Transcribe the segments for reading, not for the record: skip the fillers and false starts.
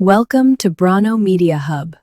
Welcome to Brano Media Hub.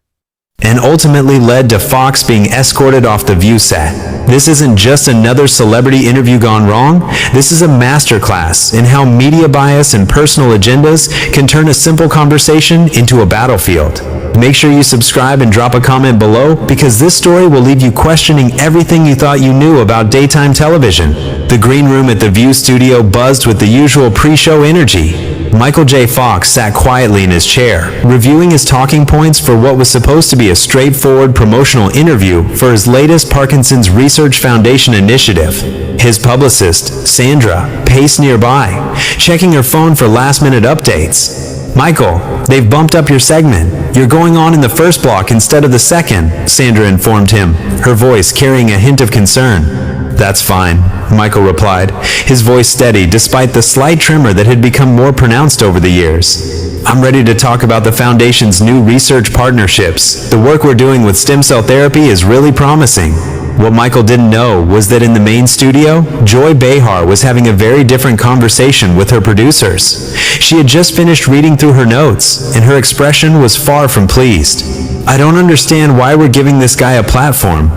And ultimately led to Fox being escorted off the View set. This isn't just another celebrity interview gone wrong. This is a masterclass in how media bias and personal agendas can turn a simple conversation into a battlefield. Make sure you subscribe and drop a comment below, because this story will leave you questioning everything you thought you knew about daytime television. The green room at the View studio buzzed with the usual pre-show energy. Michael J. Fox sat quietly in his chair, reviewing his talking points for what was supposed to be a straightforward promotional interview for his latest Parkinson's Research Foundation initiative. His publicist, Sandra, paced nearby, checking her phone for last-minute updates. "Michael, they've bumped up your segment. You're going on in the first block instead of the second," Sandra informed him, her voice carrying a hint of concern. "That's fine," Michael replied, his voice steady despite the slight tremor that had become more pronounced over the years. "I'm ready to talk about the Foundation's new research partnerships. The work we're doing with stem cell therapy is really promising." What Michael didn't know was that in the main studio, Joy Behar was having a very different conversation with her producers. She had just finished reading through her notes, and her expression was far from pleased. "I don't understand why we're giving this guy a platform,"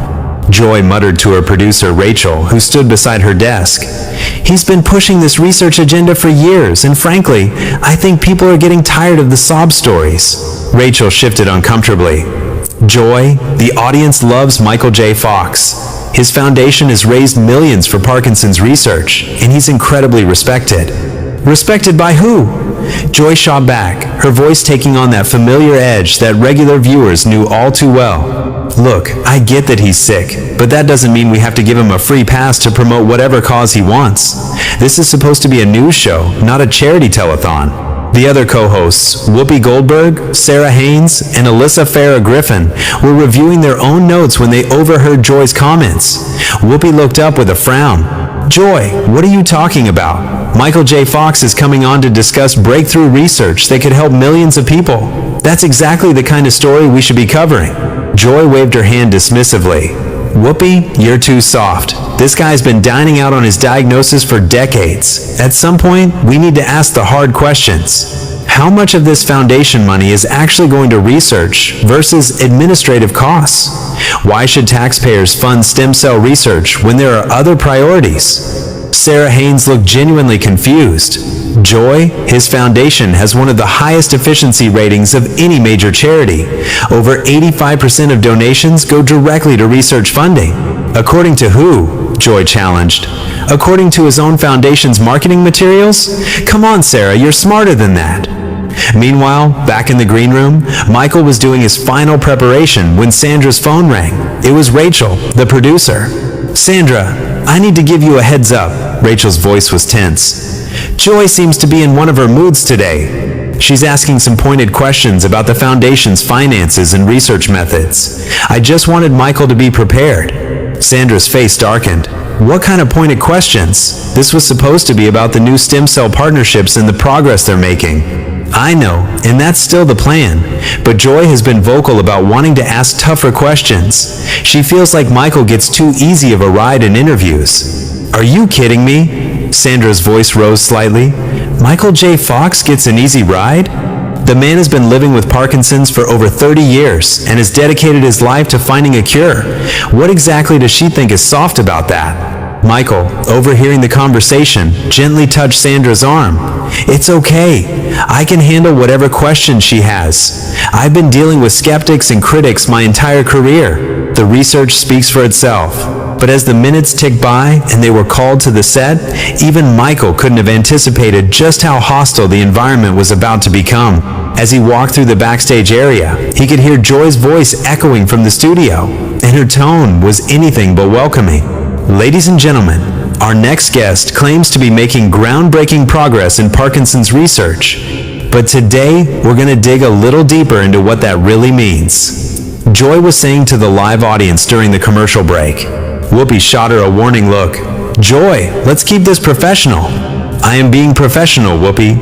Joy muttered to her producer, Rachel, who stood beside her desk. "He's been pushing this research agenda for years, and frankly, I think people are getting tired of the sob stories." Rachel shifted uncomfortably. "Joy, the audience loves Michael J. Fox. His foundation has raised millions for Parkinson's research, and he's incredibly respected." "Respected by who?" Joy shot back, her voice taking on that familiar edge that regular viewers knew all too well. "Look, I get that he's sick, but that doesn't mean we have to give him a free pass to promote whatever cause he wants. This is supposed to be a news show, not a charity telethon." The other co-hosts, Whoopi Goldberg, Sarah Haynes, and Alyssa Farah Griffin, were reviewing their own notes when they overheard Joy's comments. Whoopi looked up with a frown. "Joy, what are you talking about? Michael J. Fox is coming on to discuss breakthrough research that could help millions of people. That's exactly the kind of story we should be covering." Joy waved her hand dismissively. "Whoopi, you're too soft. This guy's been dining out on his diagnosis for decades. At some point, we need to ask the hard questions. How much of this foundation money is actually going to research versus administrative costs? Why should taxpayers fund stem cell research when there are other priorities?" Sarah Haynes looked genuinely confused. "Joy, his foundation has one of the highest efficiency ratings of any major charity. Over 85% of donations go directly to research funding." "According to who?" Joy challenged. "According to his own foundation's marketing materials? Come on, Sarah, you're smarter than that." Meanwhile, back in the green room, Michael was doing his final preparation when Sandra's phone rang. It was Rachel, the producer. "Sandra, I need to give you a heads up." Rachel's voice was tense. "Joy seems to be in one of her moods today. She's asking some pointed questions about the Foundation's finances and research methods. I just wanted Michael to be prepared." Sandra's face darkened. "What kind of pointed questions? This was supposed to be about the new stem cell partnerships and the progress they're making." "I know, and that's still the plan. But Joy has been vocal about wanting to ask tougher questions. She feels like Michael gets too easy of a ride in interviews." "Are you kidding me?" Sandra's voice rose slightly. "Michael J. Fox gets an easy ride? The man has been living with Parkinson's for over 30 years and has dedicated his life to finding a cure. What exactly does she think is soft about that?" Michael, overhearing the conversation, gently touched Sandra's arm. "It's okay. I can handle whatever questions she has. I've been dealing with skeptics and critics my entire career. The research speaks for itself." But as the minutes ticked by and they were called to the set, even Michael couldn't have anticipated just how hostile the environment was about to become. As he walked through the backstage area, he could hear Joy's voice echoing from the studio, and her tone was anything but welcoming. "Ladies and gentlemen, our next guest claims to be making groundbreaking progress in Parkinson's research. But today, we're going to dig a little deeper into what that really means," Joy was saying to the live audience during the commercial break. Whoopi shot her a warning look. "Joy, let's keep this professional." "I am being professional, Whoopi.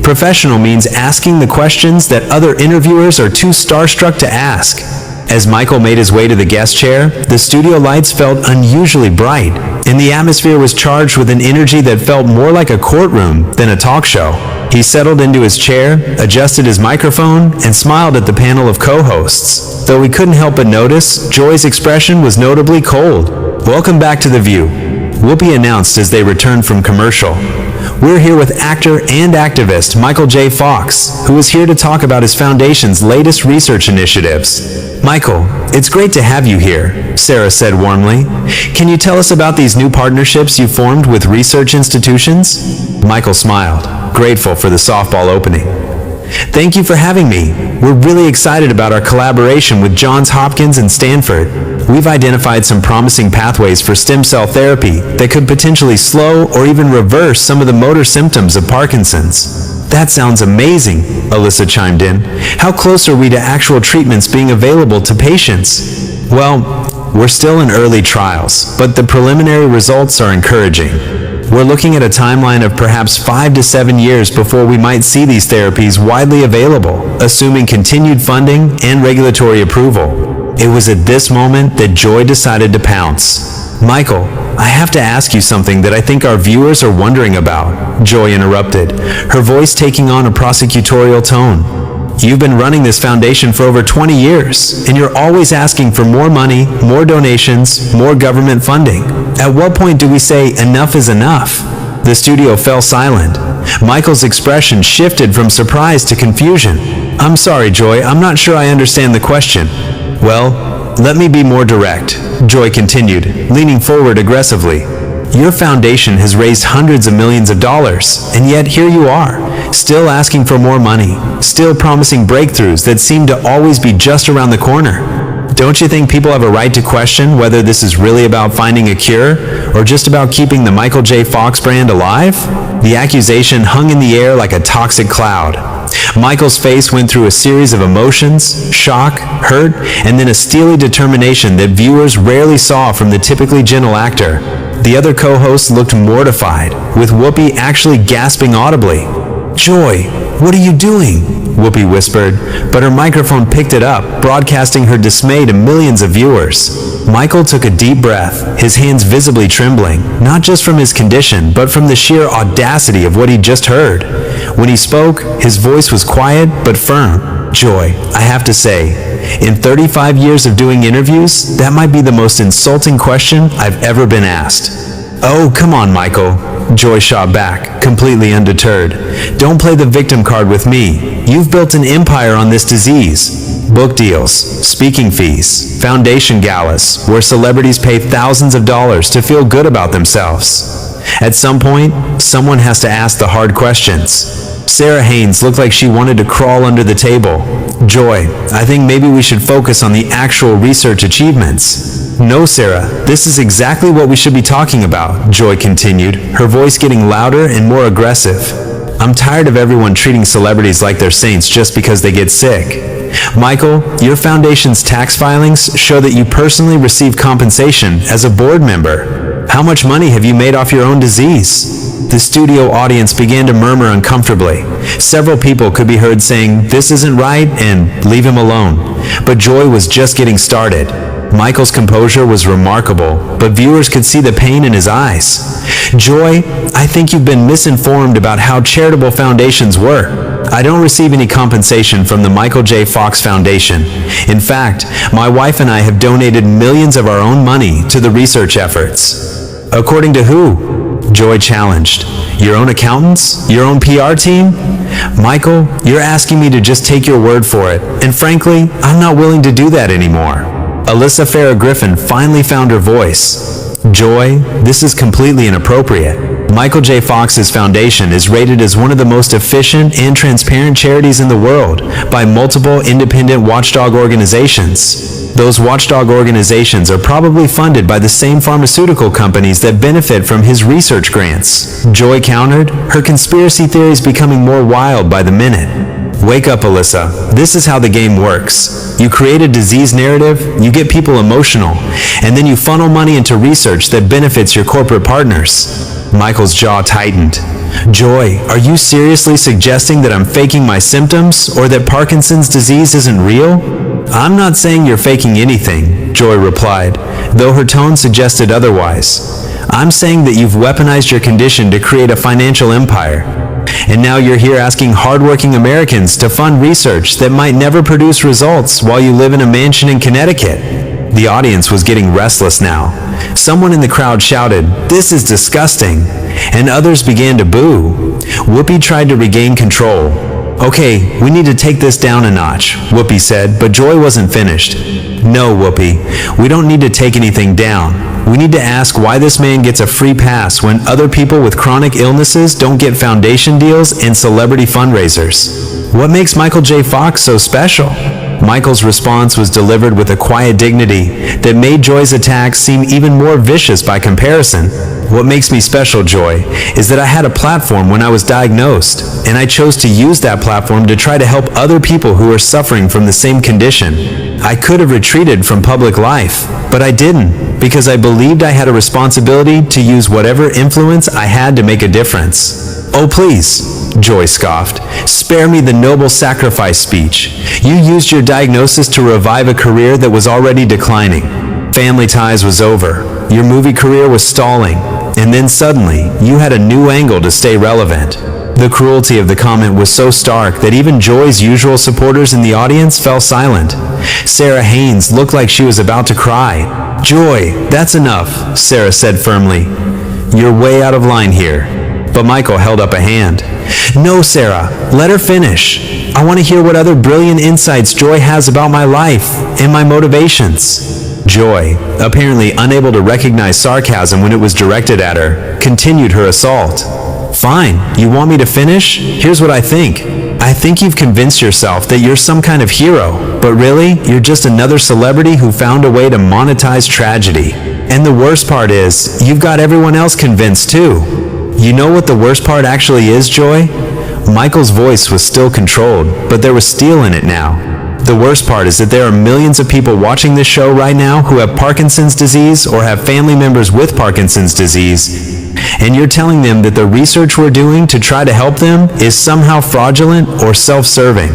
Professional means asking the questions that other interviewers are too starstruck to ask." As Michael made his way to the guest chair, the studio lights felt unusually bright, and the atmosphere was charged with an energy that felt more like a courtroom than a talk show. He settled into his chair, adjusted his microphone, and smiled at the panel of co-hosts. Though we couldn't help but notice, Joy's expression was notably cold. "Welcome back to The View," Whoopi announced as they returned from commercial. "We're here with actor and activist Michael J. Fox, who is here to talk about his foundation's latest research initiatives." "Michael, it's great to have you here," Sarah said warmly. "Can you tell us about these new partnerships you formed with research institutions?" Michael smiled, grateful for the softball opening. "Thank you for having me. We're really excited about our collaboration with Johns Hopkins and Stanford. We've identified some promising pathways for stem cell therapy that could potentially slow or even reverse some of the motor symptoms of Parkinson's." "That sounds amazing," Alyssa chimed in. "How close are we to actual treatments being available to patients?" "Well, we're still in early trials, but the preliminary results are encouraging. We're looking at a timeline of perhaps 5 to 7 years before we might see these therapies widely available, assuming continued funding and regulatory approval." It was at this moment that Joy decided to pounce. "Michael, I have to ask you something that I think our viewers are wondering about," Joy interrupted, her voice taking on a prosecutorial tone. "You've been running this foundation for over 20 years, and you're always asking for more money, more donations, more government funding. At what point do we say enough is enough?" The studio fell silent. Michael's expression shifted from surprise to confusion. "I'm sorry, Joy, I'm not sure I understand the question." "Well, let me be more direct," Joy continued, leaning forward aggressively. "Your foundation has raised hundreds of millions of dollars, and yet here you are, still asking for more money, still promising breakthroughs that seem to always be just around the corner. Don't you think people have a right to question whether this is really about finding a cure, or just about keeping the Michael J. Fox brand alive?" The accusation hung in the air like a toxic cloud. Michael's face went through a series of emotions, shock, hurt, and then a steely determination that viewers rarely saw from the typically gentle actor. The other co-hosts looked mortified, with Whoopi actually gasping audibly. "Joy, what are you doing?" Whoopi whispered, but her microphone picked it up, broadcasting her dismay to millions of viewers. Michael took a deep breath, his hands visibly trembling, not just from his condition, but from the sheer audacity of what he'd just heard. When he spoke, his voice was quiet but firm. "Joy, I have to say, in 35 years of doing interviews, that might be the most insulting question I've ever been asked." "Oh, come on, Michael," Joy shot back, completely undeterred. "Don't play the victim card with me. You've built an empire on this disease. Book deals, speaking fees, foundation galas, where celebrities pay thousands of dollars to feel good about themselves. At some point, someone has to ask the hard questions." Sarah Haynes looked like she wanted to crawl under the table. "Joy, I think maybe we should focus on the actual research achievements." "No, Sarah, this is exactly what we should be talking about," Joy continued, her voice getting louder and more aggressive. "I'm tired of everyone treating celebrities like they're saints just because they get sick. Michael, your foundation's tax filings show that you personally receive compensation as a board member. How much money have you made off your own disease?" The studio audience began to murmur uncomfortably. Several people could be heard saying, "This isn't right," and "Leave him alone." But Joy was just getting started. Michael's composure was remarkable, but viewers could see the pain in his eyes. "Joy, I think you've been misinformed about how charitable foundations work. I don't receive any compensation from the Michael J. Fox Foundation. In fact, my wife and I have donated millions of our own money to the research efforts." "According to who?" Joy challenged. "Your own accountants? Your own PR team?" "Michael, you're asking me to just take your word for it, and frankly, I'm not willing to do that anymore." Alyssa Farrah Griffin finally found her voice. "Joy, this is completely inappropriate. Michael J. Fox's foundation is rated as one of the most efficient and transparent charities in the world by multiple independent watchdog organizations. Those watchdog organizations are probably funded by the same pharmaceutical companies that benefit from his research grants." Joy countered, her conspiracy theories becoming more wild by the minute. "Wake up, Alyssa. This is how the game works. You create a disease narrative, you get people emotional, and then you funnel money into research that benefits your corporate partners." Michael's jaw tightened. "Joy, are you seriously suggesting that I'm faking my symptoms, or that Parkinson's disease isn't real?" "I'm not saying you're faking anything," Joy replied, though her tone suggested otherwise. "I'm saying that you've weaponized your condition to create a financial empire. And now you're here asking hardworking Americans to fund research that might never produce results while you live in a mansion in Connecticut. The audience was getting restless now. Someone in the crowd shouted, "This is disgusting," and others began to boo. Whoopi tried to regain control. "Okay, we need to take this down a notch," Whoopi said, but Joy wasn't finished. "No, Whoopi, we don't need to take anything down. We need to ask why this man gets a free pass when other people with chronic illnesses don't get foundation deals and celebrity fundraisers. What makes Michael J. Fox so special?" Michael's response was delivered with a quiet dignity that made Joy's attacks seem even more vicious by comparison. "What makes me special, Joy, is that I had a platform when I was diagnosed, and I chose to use that platform to try to help other people who are suffering from the same condition. I could have retreated from public life, but I didn't, because I believed I had a responsibility to use whatever influence I had to make a difference." "Oh, please," Joy scoffed. "Spare me the noble sacrifice speech. You used your diagnosis to revive a career that was already declining. Family Ties was over. Your movie career was stalling. And then suddenly, you had a new angle to stay relevant." The cruelty of the comment was so stark that even Joy's usual supporters in the audience fell silent. Sarah Haynes looked like she was about to cry. "Joy, that's enough," Sarah said firmly. "You're way out of line here." But Michael held up a hand. "No, Sarah, let her finish. I want to hear what other brilliant insights Joy has about my life and my motivations." Joy, apparently unable to recognize sarcasm when it was directed at her, continued her assault. "Fine, you want me to finish? Here's what I think. I think you've convinced yourself that you're some kind of hero, but really, you're just another celebrity who found a way to monetize tragedy. And the worst part is, you've got everyone else convinced too. You know what the worst part actually is, Joy?" Michael's voice was still controlled, but there was steel in it now. "The worst part is that there are millions of people watching this show right now who have Parkinson's disease or have family members with Parkinson's disease, and you're telling them that the research we're doing to try to help them is somehow fraudulent or self-serving."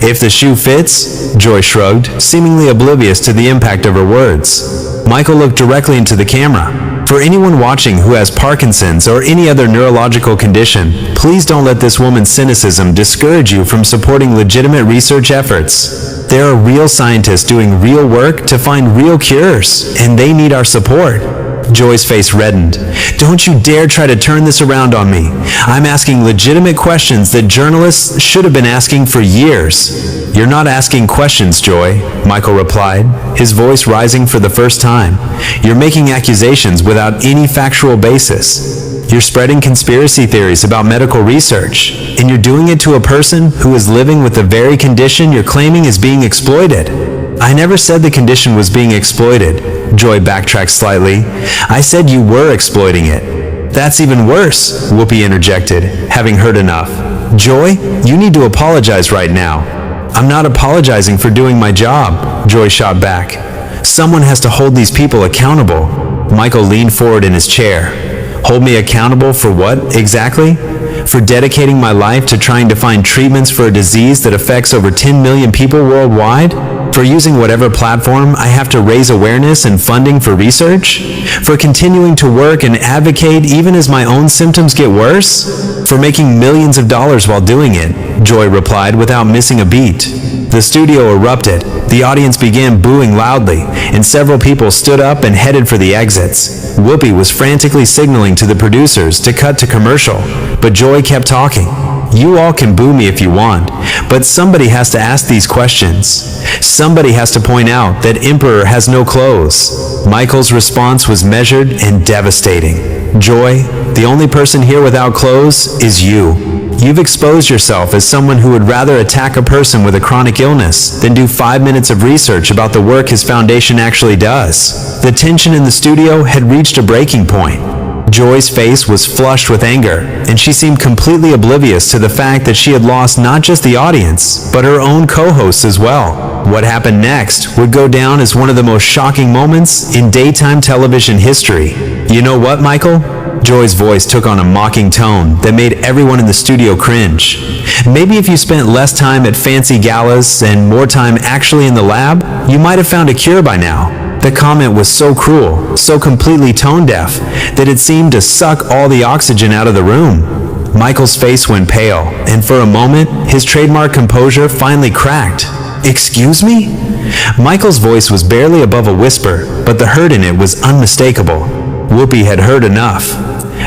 "If the shoe fits," Joy shrugged, seemingly oblivious to the impact of her words. Michael looked directly into the camera. "For anyone watching who has Parkinson's or any other neurological condition, please don't let this woman's cynicism discourage you from supporting legitimate research efforts. There are real scientists doing real work to find real cures, and they need our support." Joy's face reddened. "Don't you dare try to turn this around on me. I'm asking legitimate questions that journalists should have been asking for years." "You're not asking questions, Joy," Michael replied, his voice rising for the first time. "You're making accusations without any factual basis. You're spreading conspiracy theories about medical research, and you're doing it to a person who is living with the very condition you're claiming is being exploited." "I never said the condition was being exploited," Joy backtracked slightly. "I said you were exploiting it." "That's even worse," Whoopi interjected, having heard enough. "Joy, you need to apologize right now." "I'm not apologizing for doing my job," Joy shot back. "Someone has to hold these people accountable." Michael leaned forward in his chair. "Hold me accountable for what, exactly? For dedicating my life to trying to find treatments for a disease that affects over 10 million people worldwide? For using whatever platform I have to raise awareness and funding for research? For continuing to work and advocate even as my own symptoms get worse? For making millions of dollars while doing it," Joy replied without missing a beat. The studio erupted. The audience began booing loudly, and several people stood up and headed for the exits. Whoopi was frantically signaling to the producers to cut to commercial, but Joy kept talking. "You all can boo me if you want, but somebody has to ask these questions. Somebody has to point out that Emperor has no clothes." Michael's response was measured and devastating. "Joy, the only person here without clothes is you. You've exposed yourself as someone who would rather attack a person with a chronic illness than do 5 minutes of research about the work his foundation actually does." The tension in the studio had reached a breaking point. Joy's face was flushed with anger, and she seemed completely oblivious to the fact that she had lost not just the audience, but her own co-hosts as well. What happened next would go down as one of the most shocking moments in daytime television history. "You know what, Michael?" Joy's voice took on a mocking tone that made everyone in the studio cringe. "Maybe if you spent less time at fancy galas and more time actually in the lab, you might have found a cure by now." The comment was so cruel, so completely tone-deaf, that it seemed to suck all the oxygen out of the room. Michael's face went pale, and for a moment, his trademark composure finally cracked. "Excuse me?" Michael's voice was barely above a whisper, but the hurt in it was unmistakable. Whoopi had heard enough.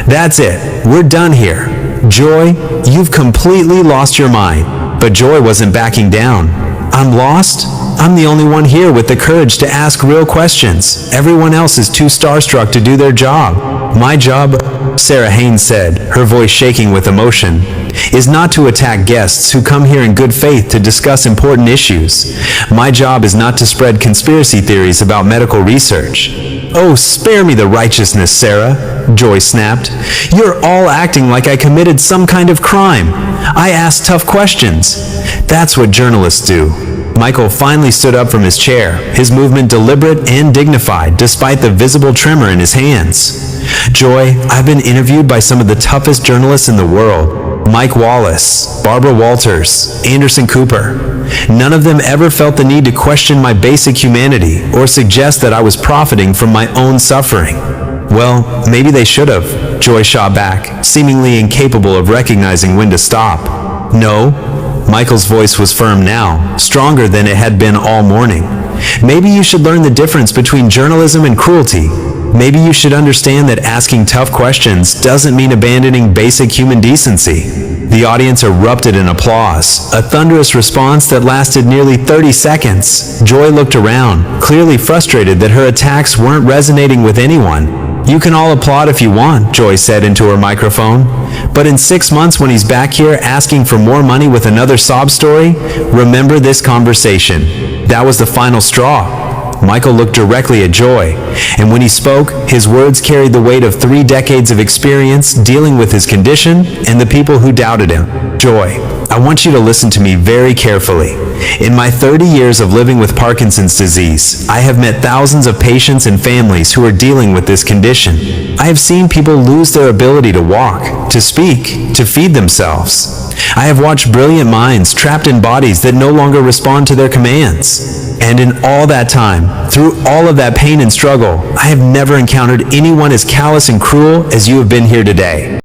"That's it. We're done here. Joy, you've completely lost your mind." But Joy wasn't backing down. "I'm lost? I'm the only one here with the courage to ask real questions. Everyone else is too starstruck to do their job. My job," Sarah Haynes said, her voice shaking with emotion, "is not to attack guests who come here in good faith to discuss important issues. My job is not to spread conspiracy theories about medical research." "Oh, spare me the righteousness, Sarah," Joy snapped. "You're all acting like I committed some kind of crime. I asked tough questions. That's what journalists do." Michael finally stood up from his chair, his movement deliberate and dignified despite the visible tremor in his hands. "Joy, I've been interviewed by some of the toughest journalists in the world. Mike Wallace, Barbara Walters, Anderson Cooper. None of them ever felt the need to question my basic humanity or suggest that I was profiting from my own suffering." "Well, maybe they should have," Joy shot back, seemingly incapable of recognizing when to stop. "No." Michael's voice was firm now, stronger than it had been all morning. "Maybe you should learn the difference between journalism and cruelty. Maybe you should understand that asking tough questions doesn't mean abandoning basic human decency." The audience erupted in applause, a thunderous response that lasted nearly 30 seconds. Joy looked around, clearly frustrated that her attacks weren't resonating with anyone. "You can all applaud if you want," Joy said into her microphone. "But in 6 months when he's back here asking for more money with another sob story, remember this conversation." That was the final straw. Michael looked directly at Joy, and when he spoke, his words carried the weight of 3 decades of experience dealing with his condition and the people who doubted him. "Joy, I want you to listen to me very carefully. In my 30 years of living with Parkinson's disease, I have met thousands of patients and families who are dealing with this condition. I have seen people lose their ability to walk, to speak, to feed themselves. I have watched brilliant minds trapped in bodies that no longer respond to their commands. And in all that time, through all of that pain and struggle, I have never encountered anyone as callous and cruel as you have been here today.